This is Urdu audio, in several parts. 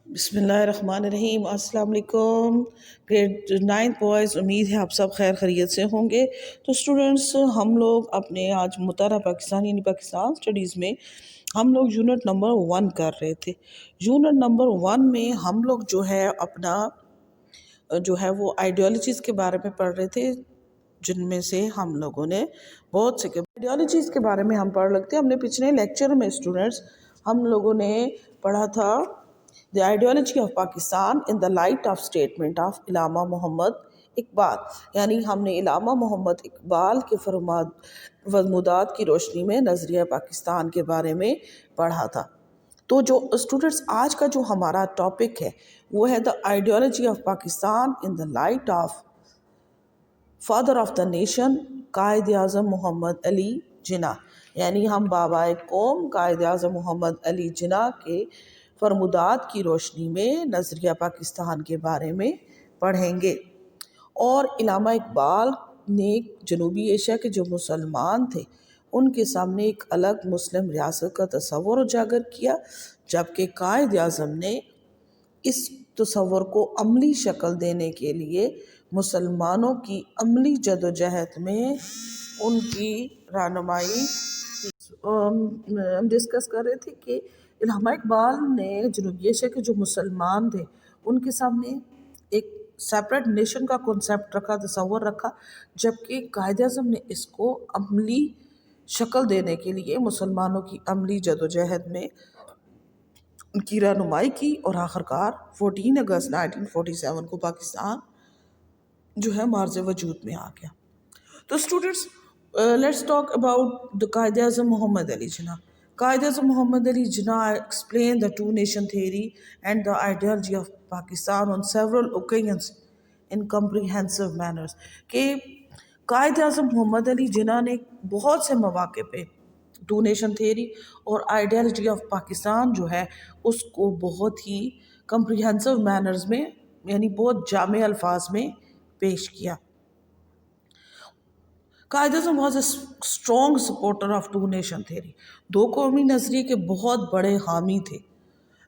بسم اللہ الرحمن الرحیم۔ السلام علیکم گریڈ 9 بوائز، امید ہے آپ سب خیر خیریت سے ہوں گے۔ تو اسٹوڈنٹس، ہم لوگ اپنے آج مطالعہ پاکستان یعنی پاکستان اسٹڈیز میں ہم لوگ یونٹ نمبر 1 کر رہے تھے۔ یونٹ نمبر 1 میں ہم لوگ جو ہے اپنا وہ آئیڈیالوجیز کے بارے میں پڑھ رہے تھے، جن میں سے ہم لوگوں نے بہت سے آئیڈیالوجیز کے بارے میں ہم پڑھ لگتے ہیں۔ ہم نے پچھلے لیکچر میں اسٹوڈنٹس ہم لوگوں نے پڑھا تھا The ideology of Pakistan in the light of statement of علامہ محمد اقبال، یعنی ہم نے علامہ محمد اقبال کے فرمودات کی روشنی میں نظریہ پاکستان کے بارے میں پڑھا تھا۔ تو جو اسٹوڈنٹس آج کا جو ہمارا ٹاپک ہے وہ ہے The ideology of Pakistan in the light of father of the nation Quaid Azam محمد علی جناح، یعنی ہم بابا قوم قائد اعظم محمد علی جناح کے فرمودات کی روشنی میں نظریہ پاکستان کے بارے میں پڑھیں گے۔ اور علامہ اقبال نے جنوبی ایشیا کے جو مسلمان تھے ان کے سامنے ایک الگ مسلم ریاست کا تصور اجاگر کیا، جبکہ قائد اعظم نے اس تصور کو عملی شکل دینے کے لیے مسلمانوں کی عملی جدوجہد میں ان کی رہنمائی ہم ڈسکس کر رہے تھے کہ علامہ اقبال نے جنوبی ایشیا کے جو مسلمان تھے ان کے سامنے ایک سیپریٹ نیشن کا کنسیپٹ رکھا، تصور رکھا، جبکہ قائد اعظم نے اس کو عملی شکل دینے کے لیے مسلمانوں کی عملی جدوجہد میں ان کی رہنمائی کی، اور آخرکار 14 اگست 1947 کو پاکستان جو ہے معرض وجود میں آ گیا۔ تو students, let's talk about the Quaid Azam Muhammad Ali Jinnah. Quaid Azam Muhammad Ali Jinnah explained the two nation theory and the ideology of Pakistan on several occasions in comprehensive manners، کہ قائد اعظم محمد علی جناح نے بہت سے مواقع پہ ٹو نیشن تھیوری اور آئیڈیالوجی آف پاکستان جو ہے اس کو بہت ہی کمپریہنسو مینرز میں، یعنی بہت جامع الفاظ میں پیش کیا۔ Quaid Azam was a strong supporter of two nation theory, دو قومی نظریے کے بہت بڑے حامی تھے،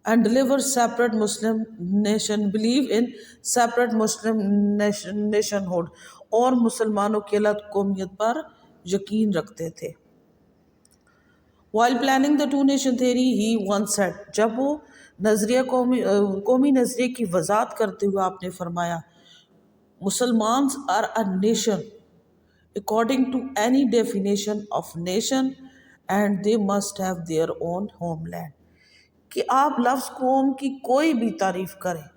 and deliver separate Muslim nation, believe in separate Muslim nationhood, اور مسلمانوں کی الگ قومیت پر یقین رکھتے تھے۔ While planning the two nation theory, he once said، جب وہ قومی نظریے کی وضاحت کرتے ہوئے آپ نے فرمایا، Muslims are a nation according to any definition of nation and they must have their own homeland، کہ آپ لفظ قوم کی کوئی بھی تعریف کریں،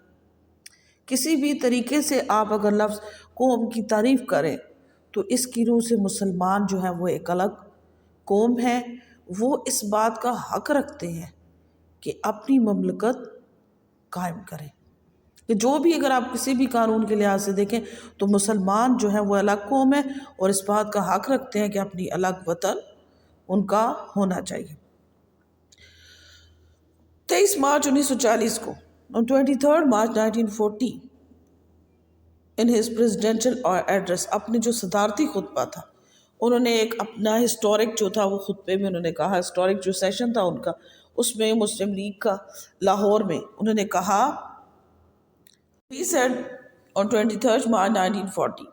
کسی بھی طریقے سے آپ اگر لفظ قوم کی تعریف کریں تو اس کی روح سے مسلمان جو ہے وہ ایک الگ قوم ہے، وہ اس بات کا حق رکھتے ہیں کہ اپنی مملکت قائم کریں، کہ جو بھی اگر آپ کسی بھی قانون کے لحاظ سے دیکھیں تو مسلمان جو ہے وہ الگ قوم ہے اور اس بات کا حق رکھتے ہیں کہ اپنی الگ وطن ان کا ہونا چاہیے۔ 23 مارچ 1940 کو اور 23 March 1940 in his presidential address, اپنے جو صدارتی خطبہ تھا انہوں نے ایک اپنا ہسٹورک جو تھا وہ خطبے میں انہوں نے کہا، ہسٹورک جو سیشن تھا ان کا، اس میں مسلم لیگ کا لاہور میں انہوں نے کہا، he said on 23 March 1940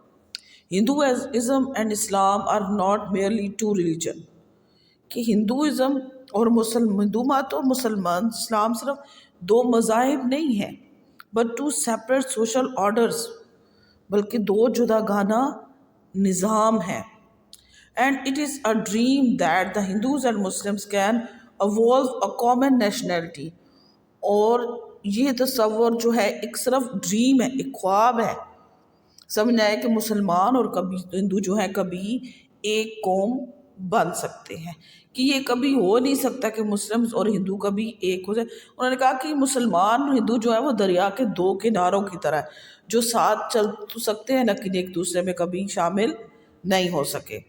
Hinduism and Islam are not merely two religion، کہ ہندوازم اور ہندو مت اور مسلمان اسلام صرف دو مذاہب نہیں ہیں، but two separate social orders، بلکہ دو جدا گانا نظام ہیں، and it is a dream that the Hindus and Muslims can evolve a common nationality، اور یہ تصور جو ہے ایک صرف ڈریم ہے، ایک خواب ہے، سمجھنا ہے کہ مسلمان اور کبھی ہندو جو ہیں کبھی ایک قوم بن سکتے ہیں، کہ یہ کبھی ہو نہیں سکتا کہ مسلم اور ہندو کبھی ایک ہو جائے۔ انہوں نے کہا کہ مسلمان اور ہندو جو ہے وہ دریا کے دو کناروں کی طرح ہے، جو ساتھ چل تو سکتے ہیں لیکن ایک دوسرے میں کبھی شامل نہیں ہو سکے۔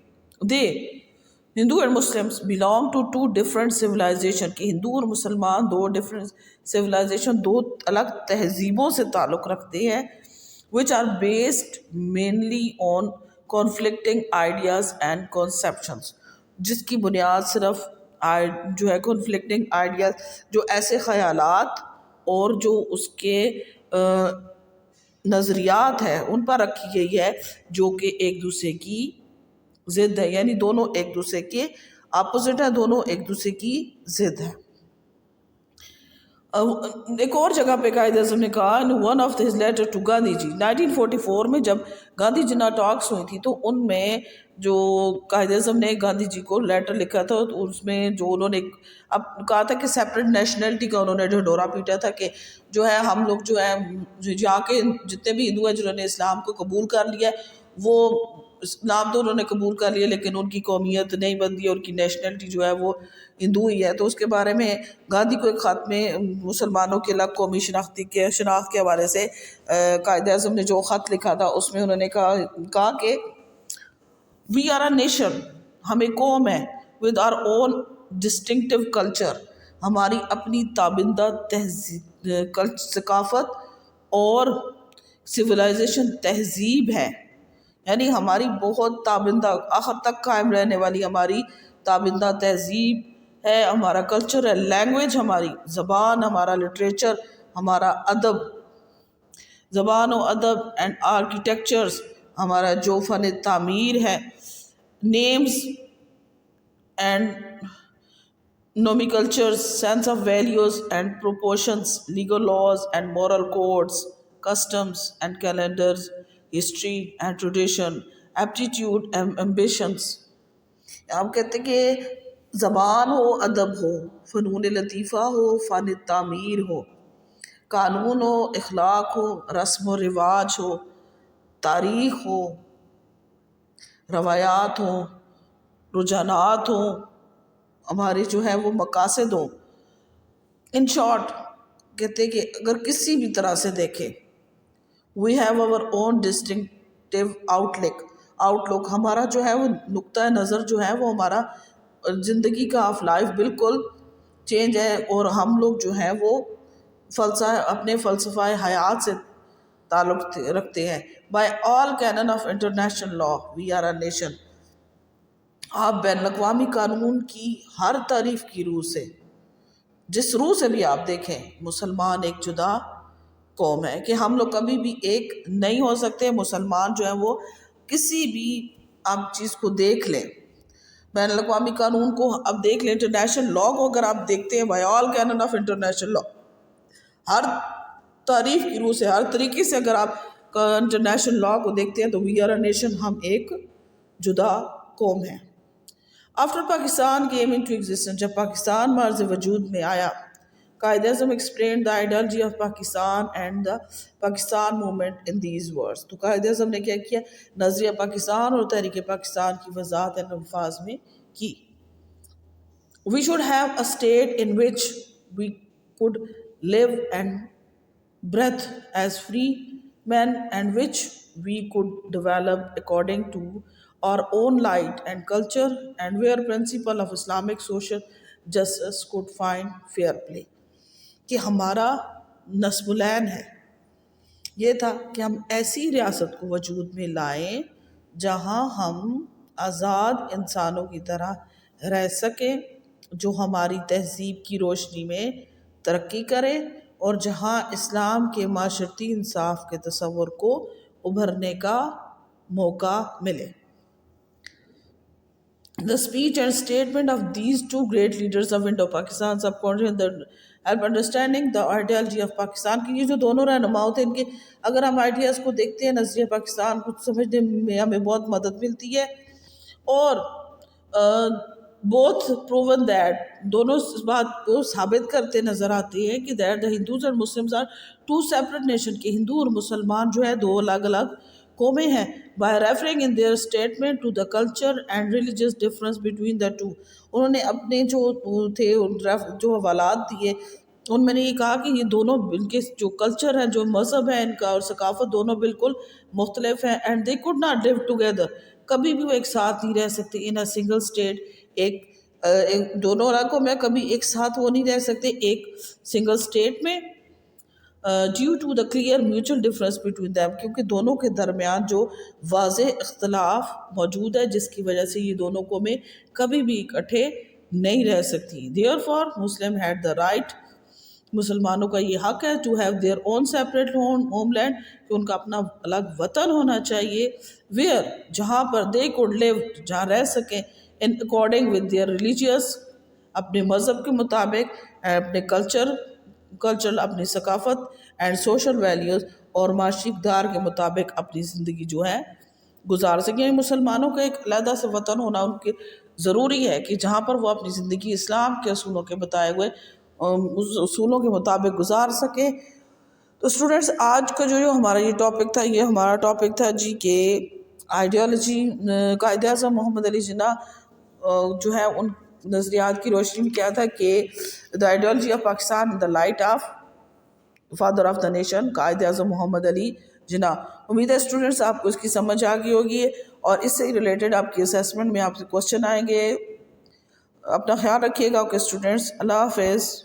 ہندو اور Muslims belong to two different civilization، کہ ہندو اور مسلمان دو different civilization، دو الگ تہذیبوں سے تعلق رکھتے ہیں، which are based mainly on conflicting ideas and conceptions، جس کی بنیاد صرف جو ہے conflicting ideas، جو ایسے خیالات اور جو اس کے نظریات ہیں ان پر رکھی گئی ہے جو کہ ایک دوسرے کی ضد ہے، یعنی دونوں ایک دوسرے کے اپوزٹ ہیں، دونوں ایک دوسرے کی ضد ہے۔ ایک اور جگہ پہ قائد اعظم نے کہا one of his letter to Gandhi ji 1944 میں جب گاندھی جنا ٹاکس ہوئی تھی تو ان میں جو قائد اعظم نے گاندھی جی کو لیٹر لکھا تھا تو اس میں جو انہوں نے اب کہا تھا کہ سیپریٹ نیشنلٹی کا انہوں نے ڈھنڈورا پیٹا تھا کہ جو ہے ہم لوگ جو ہے یہاں کے جتنے بھی ہندو ہیں جنہوں نے اسلام کو قبول کر لیا ہے وہ اسلام تو انہوں نے قبول کر لیا لیکن ان کی قومیت نہیں بنتی اور ان کی نیشنلٹی جو ہے وہ ہندو ہی ہے۔ تو اس کے بارے میں گاندھی کو ایک خط میں مسلمانوں کے الگ قومی شناخت کے حوالے سے قائد اعظم نے جو خط لکھا تھا اس میں انہوں نے کہا کہ وی آر اے نیشن، ہم ایک قوم ہے، with our own distinctive culture, ہماری اپنی تابندہ ثقافت اور سویلائزیشن تہذیب ہے، یعنی ہماری بہت تابندہ آخر تک قائم رہنے والی ہماری تابندہ تہذیب ہے، ہمارا کلچر ہے، لینگویج ہماری، زبان ہمارا، لٹریچر ہمارا، ادب، زبان و ادب اینڈ آرکیٹیکچرز ہمارا جو فن تعمیر ہے، names and nomenclatures, sense of values and proportions, legal laws and moral codes, customs and calendars, history and tradition, aptitude and ambitions۔ آپ کہتے ہیں کہ زبان ہو، ادب ہو، فنون لطیفہ ہو، فن تعمیر ہو، قانون ہو، اخلاق ہو، رسم و رواج ہو، تاریخ ہو، روایات ہوں، رجحانات ہوں، ہمارے جو ہے وہ مقاصد ہوں۔ ان شارٹ کہتے ہیں کہ اگر کسی بھی طرح سے دیکھیں we have our own distinctive outlook، ہمارا جو ہے وہ نقطۂ نظر جو ہے وہ ہمارا زندگی کا آف لائف بالکل چینج ہے، اور ہم لوگ جو ہیں وہ اپنے فلسفہ حیات سے تعلق رکھتے ہیں۔ By all canon of international law we are a nation, آپ بین الاقوامی قانون کی ہر تعریف کی روح سے، جس روح سے بھی آپ دیکھیں، مسلمان ایک جدا قوم ہے کہ ہم لوگ کبھی بھی ایک نہیں ہو سکتے۔ مسلمان جو ہے وہ کسی بھی آپ چیز کو دیکھ لیں، بین الاقوامی قانون کو اب دیکھ لیں، انٹرنیشنل لا کو اگر آپ دیکھتے ہیں by all canon of international law, ہر تعریف کی روح سے، ہر طریقے سے اگر آپ انٹرنیشنل لا کو دیکھتے ہیں تو وی آر اے نیشن، ہم ایک جدا قوم ہیں۔ After Pakistan came into existence، جب پاکستان مرز وجود میں آیا، Quaid Azam explained the ideology of Pakistan and the Pakistan movement in these words۔ تو قائد اعظم نے کیا کیا؟ نظریہ پاکستان اور تحریک پاکستان کی وضاحت ان الفاظ میں کی۔ We should have a state in which we could live and breathe as free men, and which we could develop according to our own light and culture, and where principle of Islamic social justice could find fair play۔ کہ ہمارا نصب العین ہے، یہ تھا کہ ہم ایسی ریاست کو وجود میں لائیں جہاں ہم آزاد انسانوں کی طرح رہ سکیں، جو ہماری تہذیب کی روشنی میں ترقی کریں، اور جہاں اسلام کے معاشرتی انصاف کے تصور کو ابھرنے کا موقع ملے۔ The speech and statement of these two great leaders of Indo-Pakistan subcontinent help understanding the ideology of Pakistan، کہ یہ جو دونوں رہنماؤں تھے ان کے اگر ہم آئیڈیاز کو دیکھتے ہیں، نظریہ پاکستان کو سمجھنے میں ہمیں بہت مدد ملتی ہے، اور both proven that دونوں اس بات کو ثابت کرتے نظر آتے ہیں کہ that the Hindus and Muslims are two separate nations، کہ ہندو اور مسلمان جو ہے دو الگ الگ قومیں ہیں۔ by referring in their statement to the culture and religious difference between the two، انہوں نے اپنے جو تھے جو حوالات دیے ان میں نے یہ کہا کہ یہ دونوں ان کے جو کلچر ہے، جو مذہب ہے ان کا اور ثقافت، دونوں بالکل مختلف ہیں، and they could not live together، کبھی بھی وہ ایک ساتھ نہیں رہ سکتے in a single state، ایک دونوں علاقوں میں کبھی ایک ساتھ وہ نہیں رہ سکتے ایک سنگل اسٹیٹ میں، due to the clear mutual difference between them, کیونکہ دونوں کے درمیان جو واضح اختلاف موجود ہے جس کی وجہ سے یہ دونوں قومیں کبھی بھی اکٹھے نہیں رہ سکتی۔ Therefore Muslim had the right مسلمانوں کا یہ حق ہے to have their own separate homeland, کہ ان کا اپنا الگ وطن ہونا چاہیے، ویئر جہاں پر دے کوڈ لیو جہاں رہ سکیں، ان اکارڈنگ ود دیئر ریلیجیس اپنے مذہب کے مطابق، اپنے کلچر اپنی ثقافت اینڈ سوشل ویلیوز اور معاشی اقدار کے مطابق اپنی زندگی جو ہے گزار سکیں۔ مسلمانوں کا ایک علیحدہ سے وطن ہونا ان کے ضروری ہے کہ جہاں پر وہ اپنی زندگی اسلام کے اصولوں کے بتائے ہوئے اس اصولوں کے مطابق گزار سکیں۔ تو اسٹوڈنٹس آج کا جو ہمارا یہ ٹاپک تھا، یہ ہمارا ٹاپک تھا جی کہ آئیڈیالوجی، قائد اعظم محمد علی جناح جو ہے ان نظریات کی روشنی میں کیا تھا کہ the ideology of Pakistan the light of father of the nation, Quaid Azam محمد علی جناح۔ امید ہے اسٹوڈنٹس آپ کو اس کی سمجھ آ گئی ہوگی، اور اس سے ریلیٹڈ آپ کی اسیسمنٹ میں آپ سے کوسچن آئیں گے۔ اپنا خیال رکھیے گا اوکے اسٹوڈنٹس، اللہ حافظ۔